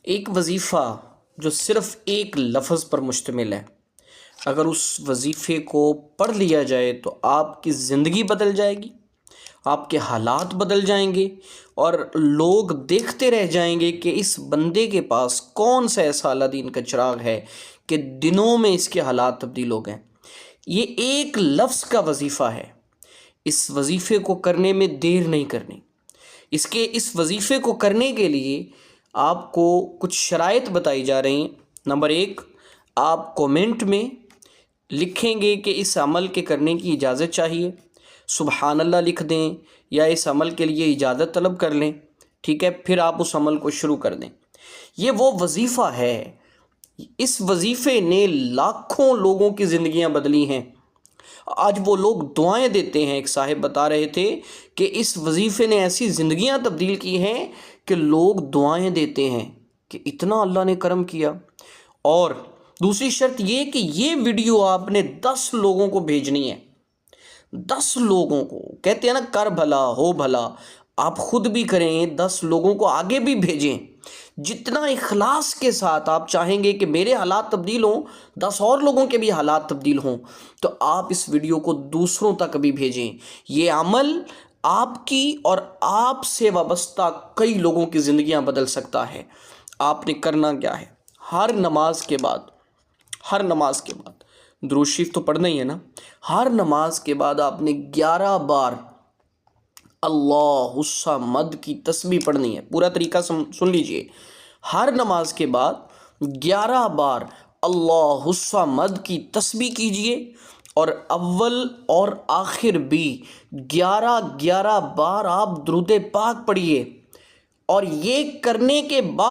ایک وظیفہ جو صرف ایک لفظ پر مشتمل ہے، اگر اس وظیفے کو پڑھ لیا جائے تو آپ کی زندگی بدل جائے گی، آپ کے حالات بدل جائیں گے، اور لوگ دیکھتے رہ جائیں گے کہ اس بندے کے پاس کون سا ایسا اللہ دین کا چراغ ہے کہ دنوں میں اس کے حالات تبدیل ہو گئے۔ یہ ایک لفظ کا وظیفہ ہے، اس وظیفے کو کرنے میں دیر نہیں کرنی۔ اس وظیفے کو کرنے کے لیے آپ کو کچھ شرائط بتائی جا رہی ہیں۔ نمبر 1، آپ کومنٹ میں لکھیں گے کہ اس عمل کے کرنے کی اجازت چاہیے، سبحان اللہ لکھ دیں یا اس عمل کے لیے اجازت طلب کر لیں، ٹھیک ہے؟ پھر آپ اس عمل کو شروع کر دیں۔ یہ وہ وظیفہ ہے، اس وظیفے نے لاکھوں لوگوں کی زندگیاں بدلی ہیں۔ آج وہ لوگ دعائیں دیتے ہیں، ایک صاحب بتا رہے تھے کہ اس وظیفے نے ایسی زندگیاں تبدیل کی ہیں کہ لوگ دعائیں دیتے ہیں کہ اتنا اللہ نے کرم کیا۔ اور دوسری شرط یہ کہ یہ ویڈیو آپ نے 10 لوگوں کو بھیجنی ہے، 10 لوگوں کو۔ کہتے ہیں نا کر بھلا ہو بھلا، آپ خود بھی کریں، 10 لوگوں کو آگے بھی بھیجیں۔ جتنا اخلاص کے ساتھ آپ چاہیں گے کہ میرے حالات تبدیل ہوں، 10 اور لوگوں کے بھی حالات تبدیل ہوں، تو آپ اس ویڈیو کو دوسروں تک بھی بھیجیں۔ یہ عمل آپ کی اور آپ سے وابستہ کئی لوگوں کی زندگیاں بدل سکتا ہے۔ آپ نے کرنا کیا ہے؟ ہر نماز کے بعد درود شریف تو پڑھنا ہی ہے نا۔ ہر نماز کے بعد آپ نے 11 بار اللہ الصمد کی تسبیح پڑھنی ہے۔ پورا طریقہ سن لیجئے۔ ہر نماز کے بعد 11 بار اللہ الصمد کی تسبیح کیجئے، اور اول اور آخر بھی 11 بار آپ درود پاک پڑھیے۔ اور یہ کرنے کے بعد